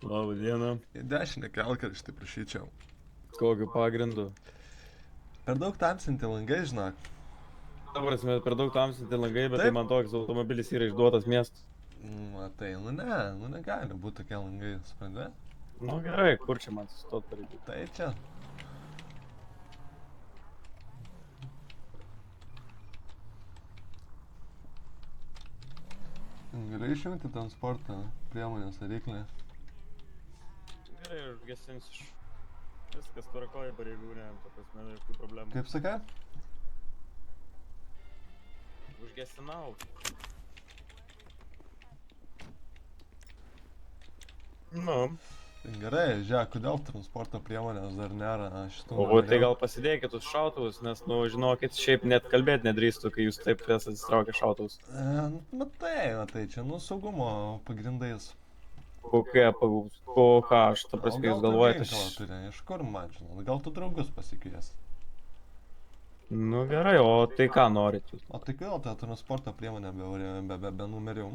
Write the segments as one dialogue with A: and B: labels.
A: Labą dieną.
B: Į dešinę kelką aš tai prašyčiau.
A: Kokiu pagrindu?
B: Per daug tamsinti langai, žinok.
A: Ta prasme, per daug tamsinti langai, bet tai
B: Taip.
A: man toks automobilis yra išduotas miestas.
B: Matai, negali būti tokie langai, supranti?
A: Nu gerai, kur čia man sustot pareigų?
B: Tai čia. Gali išjungti transporto priemonės variklį.
A: Gerai, užgesinsiu. Viskas tvarkoja pareigūnė, ta prasme, jokių problemų.
B: Kaip sakai?
A: Užgesinau. Nu.
B: Gerai, žiūrėk, kodėl transporto priemonės dar nėra šitų.
A: O tai gal pasidėkit už šautuvus, nes, nu, žinokit, šiaip net kalbėti nedrįstu, kai jūs taip esate atsitraukę šautuvus.
B: Matai, čia saugumo pagrindais.
A: Po ką aš, ta prasme, jūs galvojate?
B: Iš kur man žinau, gal tu draugus pasikvies?
A: Nu gerai, o tai ką norit jūs?
B: O tai kodėl ta transporto priemonė be numerių?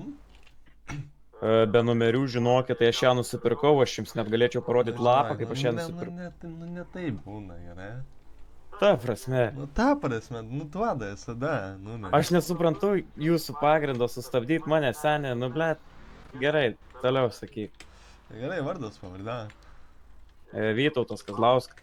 A: Be numerių, žinokit, tai aš ją nusipirkau, aš jums net galėčiau parodyti lapą, kaip aš ją nusipirkau.
B: Ne taip būna, gerai?
A: Ta prasme.
B: Ta prasme, duoda visada.
A: Aš nesuprantu jūsų pagrindo sustabdyti mane, senė, blet. Gerai, toliau sakyk.
B: Gerai, vardas pavardė.
A: Vytautas Kazlauskas.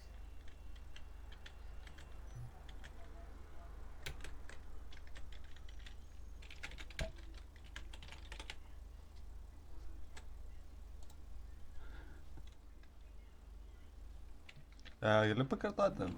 B: Gali pakartoti?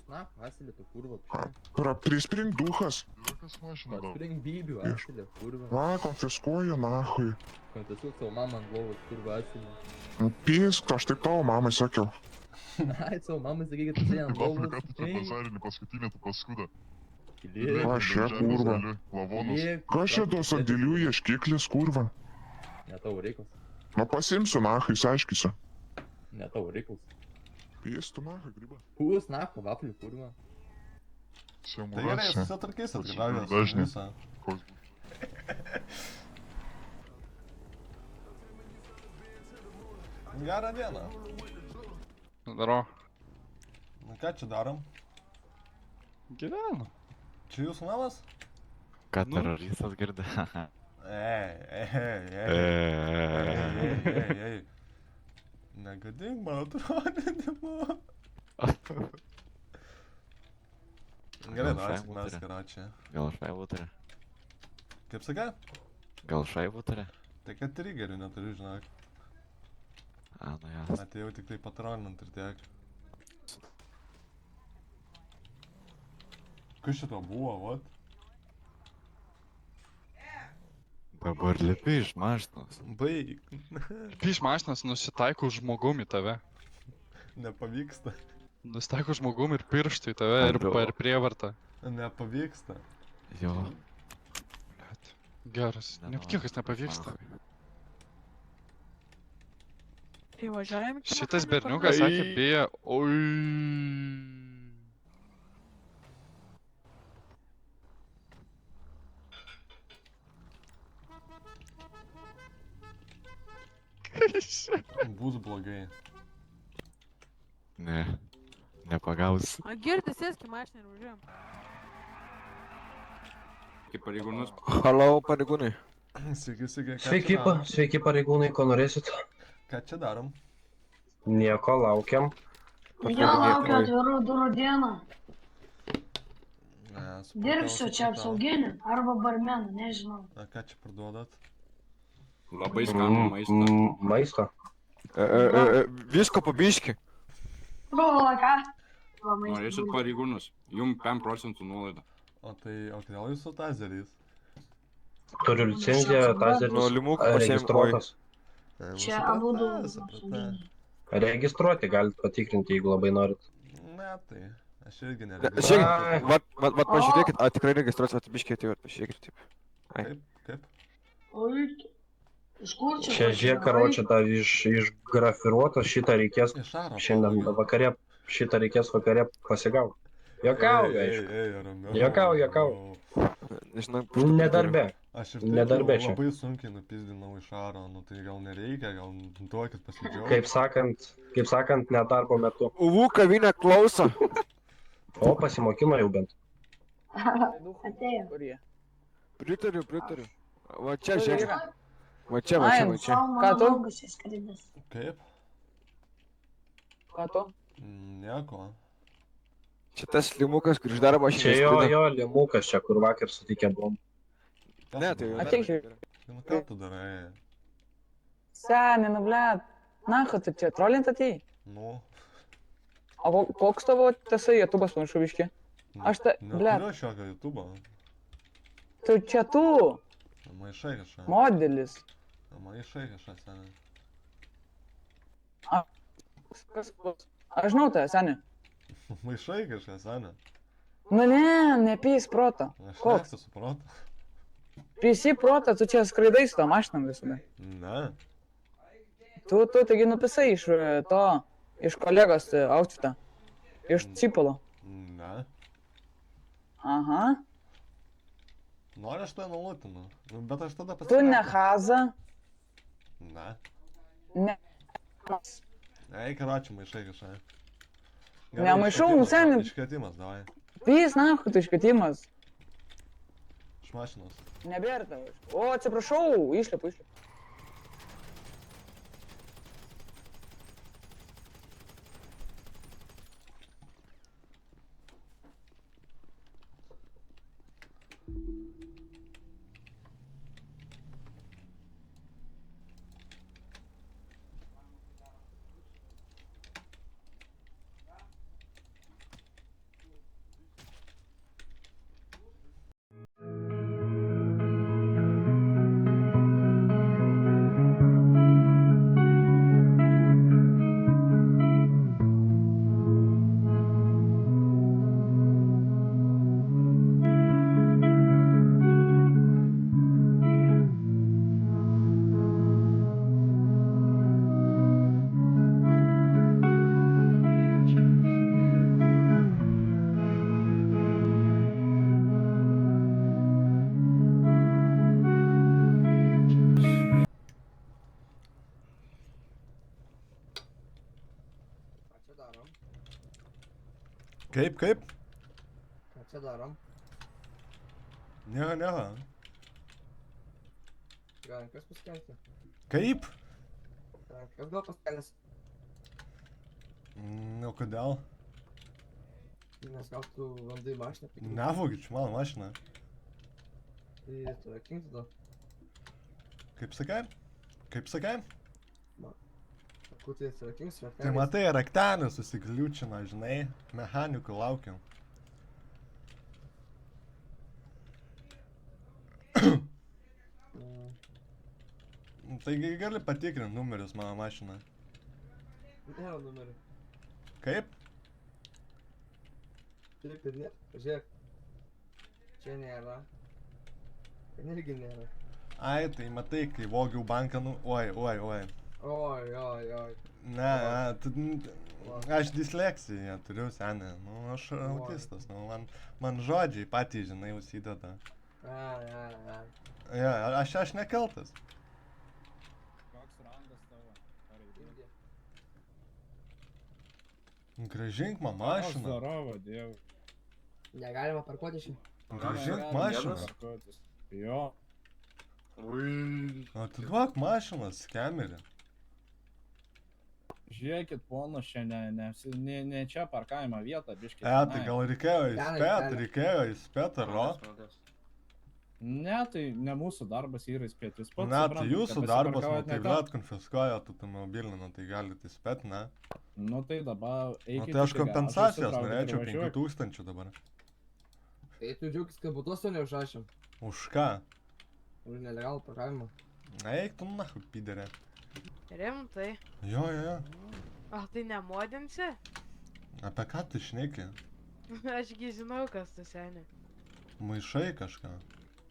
C: На, Василий, ты курва.
D: Приспринг духас.
C: Приспринг Бибию, Василий, курва.
D: А, конфискую нахуй.
C: Конфискуй savo mamą ant lovos, kurva, Vasilijų.
D: Pisk, aš taip tavo mamai sakiau.
C: Ai, savo mamai sakai, kad tu sėdi ant lovos.
E: Ką tu čia pažarinį paskutinį, tu paskudą?
D: Aš čia, kurva. Kas čia tos sandėlių ieškiklis, kurva?
C: Ne tavo reikalas.
D: Nu pasimsiu nahai, išaiškysiu.
C: Ne tavo reikalas.
D: Pisk tu nahai, gryba.
C: Pūs, nahai, vaflių, kurva.
B: Tai gerai, susitvarkysit, atgavęs visą. Gerą dieną.
E: Daro.
B: Na ką čia darom?
E: Gyvena.
B: Čia jūsų namas?
F: Ką teroristas girdi?
B: Ei. Negadink man atrodinimo. Gerai, darysim mes karačią.
F: Gal šaibų turi?
B: Kaip sakai?
F: Gal šaibų turi?
B: Tai kad trigerių neturiu, žinok.
F: A, nu jas.
B: Atėjau tik tai patroninant ir tiek. Kas šito buvo, vat?
F: Dabar lipi iš mašinos.
B: Baig.
E: Iš mašinos nusitaiko žmogum į tave.
B: Nepavyksta.
E: Nusitaiko žmogum ir pirštų į tave ir per prievartą.
B: Nepavyksta.
F: Jo.
E: Geras. Net niekas nepavyksta. Šitas berniukas sakė, beje, oi.
B: Bus blogai.
F: Ne. Nepagaus.
G: Girdi, sėsk į mašiną ir važiuojam.
A: Kaip pareigūnus.
H: Halo, pareigūnai.
B: Sveiki.
H: Sveiki pareigūnai, ko norėsit?
B: Ką čia darom?
H: Nieko, laukiam.
I: Jo, laukiu atvirų durų dieną. Dirbsiu čia apsauginį arba barmenų, nežinau.
B: Ką čia parduodat?
A: Labai skanų maistą.
H: Maisto? Visko pabiški.
I: Galvoju, ką?
J: Norėsit pareigūnus, jums 5 procentų nuolaida.
B: O kodėl jūs su tazeriais?
H: Turiu licenciją, tazeris registruotas.
I: Čia abudu.
H: Registruoti galite patikrinti, jeigu labai norit.
B: Ne, tai aš irgi
H: Žiūrėkit, vat pažiūrėkit, ar tikrai registruotis, vat biškiai atėjot, pažiūrėkit taip.
B: Kaip?
I: Oi, iš kur čia?
H: Čia žiūrėk, karočią, dar išgrafiruotas, šitą reikės šiandien vakare, šitą reikės vakare pasigauti. Jokauju, aišku. Jokauju. Nedarbe.
B: Aš ir taip labai sunkiai nupizdinau iš Aro, nu tai gal nereikia, gal duokit pasidžiaugti.
H: Kaip sakant, nedarbo metu. Uvų kavinė klauso. O, pasimokino jau bent.
I: Atėjo.
H: Pritariu. Va čia, žiūrėk. Va čia.
I: Ką tu?
B: Kaip?
C: Ką tu?
B: Nieko.
H: Čia tas limukas, kur iš darbo aš čia jo limukas čia, kur vakar sutikė buvom. Ne, tai jau.
C: Ateik žiūrėk.
B: Nu ką tu darai?
C: Seni, nu blėt. Na, kad tu čia trolint atėjai?
B: Nu.
C: O koks tavo tasai YouTube'as panašu biški? Aš ta, blėt.
B: Neturiu šiokio YouTube'o.
C: Tu čia tu.
B: Maišai kažką.
C: Modelis.
B: Maišai kažką, seni.
C: Aš žinau tave, seni.
B: Maišai kažką, seni.
C: Nu ne, nepys proto.
B: Aš
C: Koks?
B: nesu suprotą.
C: Pysi proto, tu čia skraidai su to mašinom visada.
B: Ne.
C: Tu taigi nupisai iš to, iš kolegos outfitą. Iš Cipolo.
B: Ne.
C: Aha.
B: Nori aš tave nulutinu. Bet aš tada
C: Tu ne Haza.
B: Ne.
C: Ne.
B: Ei, karočiui, maišai kažką.
C: Nemaišau, nu seni.
B: Iškvietimas, davai.
C: Pys, na, tu iškvietimas.
B: Iš mašinos.
C: Nebėra tavo. O, atsiprašau, išlipu.
B: Kaip?
C: Ką čia darom?
B: Nieko.
C: Rankas paskelti.
B: Kaip?
C: Rankas gal paskelti.
B: Nu, kodėl?
C: Nes gal tu vandai mašiną.
B: Nevogi, čia mano mašina.
C: Tai tu rakink tada.
B: Kaip sakai?
C: Kur tai atsirakink,
B: Tai matai, raktenis susikliūčino, žinai, mechanikų laukiam. Taigi gali patikrinti numerius mano mašiną.
C: Nėra numerių.
B: Kaip?
C: Taip ir ne, pažiūrėk. Čia nėra. Ten irgi nėra.
B: Ai, tai matai, kai vogiau banką, nu, oi.
C: Oi.
B: Ne, aš disleksiją turiu, senė, nu, aš autistas, nu, man žodžiai patys, žinai, užsideda. Ja, aš nekaltas.
C: Koks rangas tavo?
B: Grąžink man mašiną.
C: Zdorovo, dievu. Negalima parkuoti šį.
B: Grąžink mašiną.
C: Jo.
B: Atiduok mašiną, skemerį.
C: Žiūrėkit, pono, šiandien ne čia parkavimo vieta, biškit.
B: Tai gal reikėjo įspėt, aro?
K: Ne, tai ne mūsų darbas yra įspėti. Jūs pats
B: Ne, tai
K: suprantate,
B: jūsų
K: kad
B: darbas, nu
K: pasiparkavot
B: tai
K: ne ten.
B: vėl konfiskuojat automobilį, nu tai galite įspėti, ne?
K: Nu tai dabar
B: Nu
K: eikite.
B: tai aš
K: į garažą,
B: kompensacijos
K: išsitraukite ir
B: norėčiau
K: važiuokit.
B: 5000 dabar.
H: Tai tu džiaugis, kad būtos to neužrašėm.
B: Už ką?
H: Už nelegalų parkavimą.
B: Eik tu nahu, piderė.
G: Rimtai.
B: Jo.
G: O tai nemodinsi?
B: Apie ką tu šneki?
G: Ašgi žinau, kas tu seni.
B: Maišai kažką.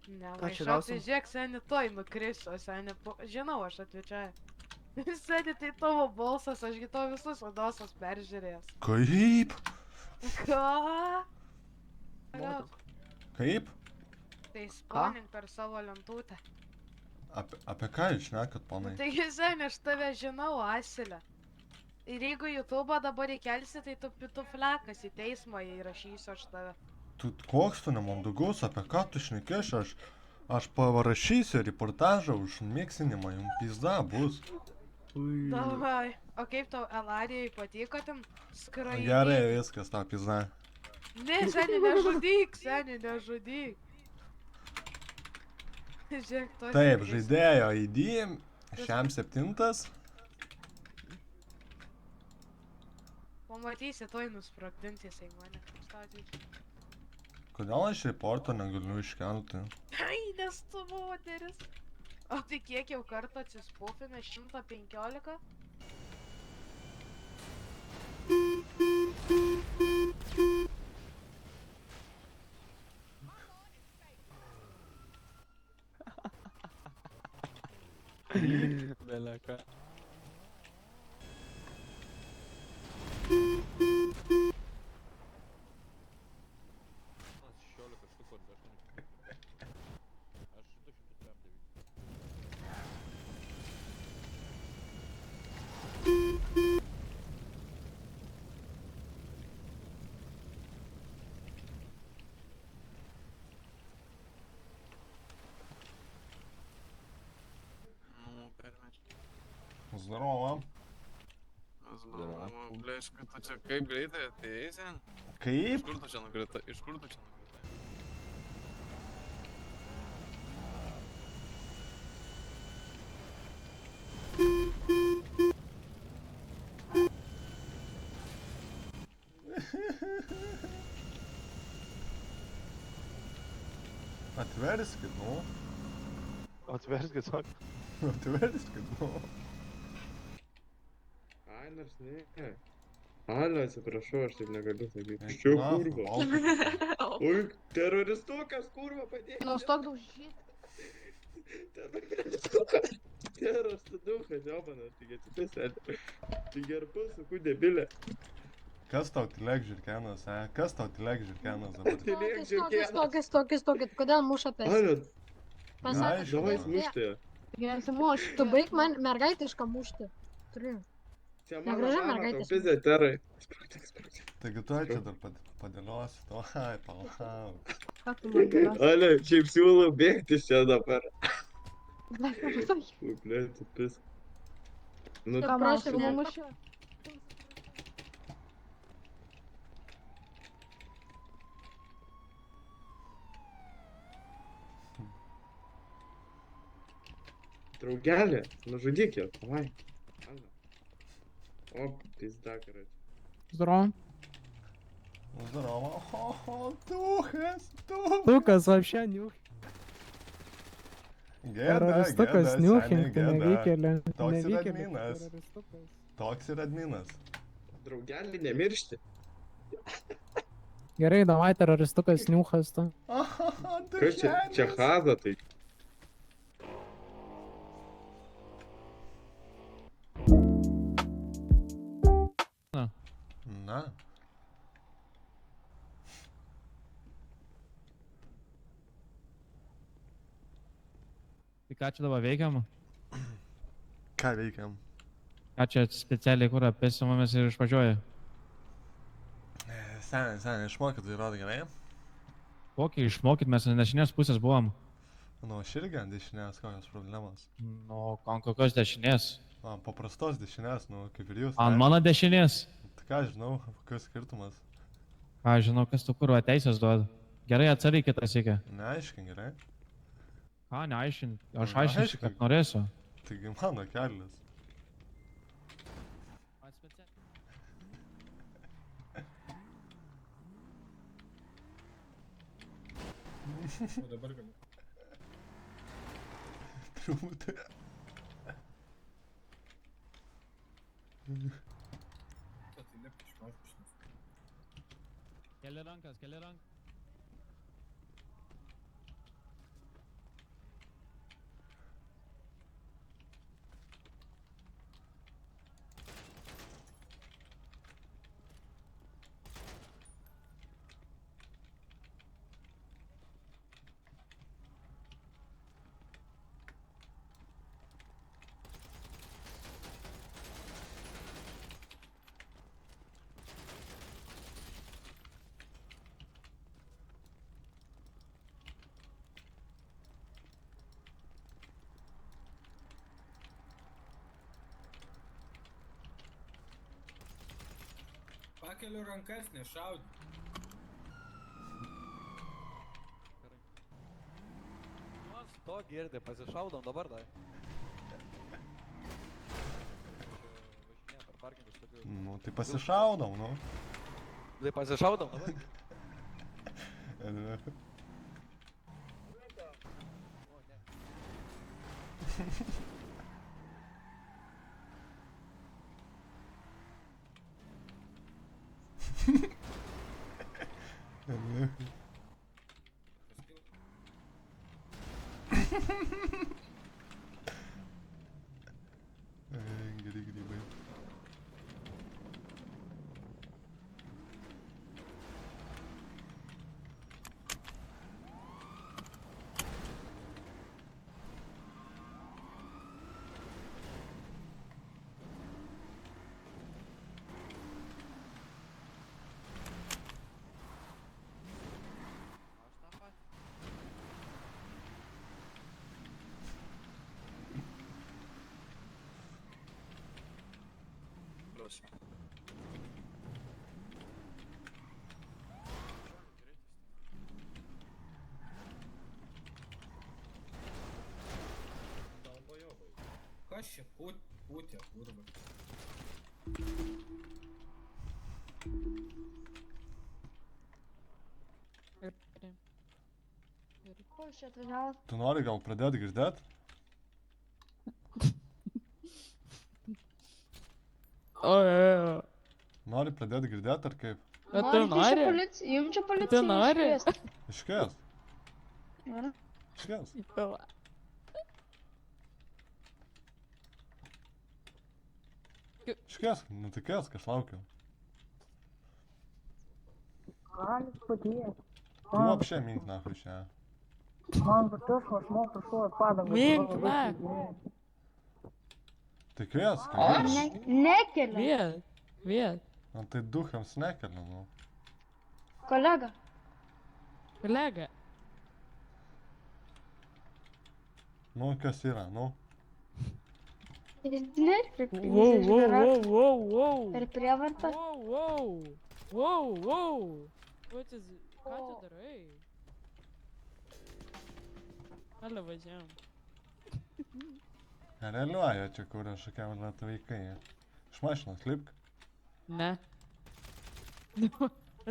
G: Ne,
H: Ką čia
G: maišau, tai
H: gausim?
G: žiūrėk, seni, toj nukrisiu, seni. Žinau, aš atvičiai. Seni, tai tavo balsas, ašgi tavo visus vadosas peržiūrėjęs.
B: Kaip?
G: Ką?
B: Kaip?
G: Tai sponink per savo lentutę.
B: Apie ką jūs šnekat, panai?
G: Taigi, seni, aš tave žinau, Asilė. Ir jeigu YouTube'ą dabar įkelsi, tai tu pituflekas į teismą įrašysiu aš tave.
B: Tu koks tu nemandagus, apie ką tu šnekėši, aš parašysiu reportažą už mėgsinimą, jums pizda bus.
G: Davai. O kaip tau Elarijai patiko ten skraidyti?
B: Gerai, viskas, tau pizda.
G: Ne, seni, nežudyk, seni, nežudyk. Žiūrėk, to
B: Taip, žaidėjo ID, šiam 7.
G: Pamatysi, toj nusprogdinti jisai mane. Statys.
B: Kodėl aš reporto negaliu iškelti?
G: Ai, nes tu moteris. O tai kiek jau kartų atsispūfina 115?
F: Beleką.
B: Zdarova.
F: Bleška, tu čia kaip greitai atėjai sen?
B: Kaip?
F: Iš kur tu čia nukritai? Iš kur tu čia nukritai?
B: Atverskit, nu.
H: Atverskit, sak.
B: Atverskit, nu.
H: Ai, nors ne. Alio, atsiprašau, aš taip negaliu sakyti.
B: Na, valgyk.
H: Ui, teroristukas, kurva, padėk.
I: Nustok daužyti.
H: Teroristukas. Teroristukas, jobanas, tik atsipėsėlė. Tik gerpus, sakau, debilė.
B: Kas tau tylėk žirkenas, Kas tau tylėk žirkenas dabar?
I: Stokit, kodėl mušate?
H: Alio,
I: Pasakė,
H: davai mušti.
I: Nesimuš, tu baig man mergaitišką mušti. Turiu.
H: Čia
I: Negraži
H: mano
I: mergaitė.
H: tau pizė terai.
B: Taigi tu čia dar padėliosi to, palauk.
I: Ką tu man dėlios?
H: Alio, šiaip siūlau bėgti čia dabar.
I: Ką
H: Ble, tu pis. Nu,
I: prašau, nemušiu.
H: draugelė, nužudyk ją, davai. O, pizda, karai.
C: Здорово.
B: Здорово. О, тухас.
C: Туkas, вообще нюх. Teroristukas niuchinti, nevykėlė.
B: Toks yra adminas. Toks yra adminas.
H: Draugelį nemiršti.
C: Gerai, davai teroristukas niuchas tu.
H: Kas čia haza tai?
B: Na.
C: Tai ką čia dabar veikiam?
B: Ką veikiam?
C: Ką čia specialiai kur apėsimamės ir išvažiuoja?
B: Seniai, išmokyt vairuoti gerai?
C: Kokį išmokyt, mes ant dešinės pusės buvom.
B: Nu, aš irgi ant dešinės, kokios problemos.
C: Nu, ant kokios dešinės?
B: Paprastos dešinės, nu, kaip ir jūs.
C: Ant mano dešinės?
B: Tai ką žinau, kokios skirtumas.
C: Ką žinau, kas tu kur teisės duoda. Gerai, atsarykit tą sėkę.
B: Neaiškiai, gerai.
K: ką, neaiškint. Aš
B: Nu,
K: aiškinsiu,
B: aišku.
K: kad norėsiu.
B: Taigi mano kelias.
K: O dabar galiu.
B: Truputį.
K: Keli rankas, keli rankas. Pakeliu rankas, nešaudyk.
H: To girdi, pasišaudom dabar dar. Važinėjam per parkingus tokių.
B: Nu, tai pasišaudom, nu.
H: Tai pasišaudom dabar.
B: Geri grybai.
K: Kas čia putė, kurva?
I: Ko jūs čia atvažiavot?
B: Tu nori gal pradėti girdėt? Nori pradėti girdėt ar kaip?
I: Jums čia policija
B: Iškės?
I: Nori?
B: Iškės? Iškės? Nu tai kėsk, aš laukiu.
C: Galis padėti.
B: Tu вообще mink nahui šią.
C: Man patišo, aš moku šuo padangą.
L: Mink, va.
B: Tai kėsk?
I: Nekelia.
L: Vėl.
B: Na tai duchams nekelia, nu.
I: Kolega.
L: Kolega.
B: Nu, kas yra, nu?
L: Wow.
I: Per prievartą.
L: Wow. Ką tu darai? Alio važiavam.
B: Realiuoja čia, kur aš šakiam ratu vaikai. Iš mašinos lipk.
L: Ne.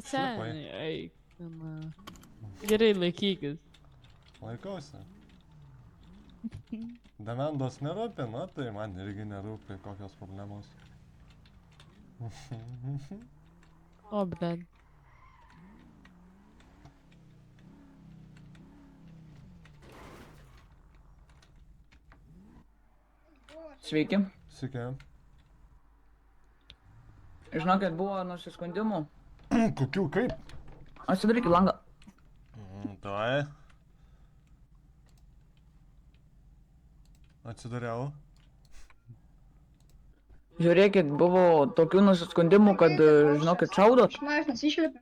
L: Seniai, eik. Gerai, laikykis.
B: Laikausi. Demendos nerūpi, nu tai man irgi nerūpi, kokios problemos.
L: O, bled.
C: Sveiki.
B: Sveiki.
C: Žinokit, buvo nusiskundimų.
B: Kokių kaip?
C: Atsidarykit langą.
B: Davai. Atsidariau.
C: Žiūrėkit, buvo tokių nusiskundimų, kad, žinokit, šaudot.
I: Iš mašinos išlipė.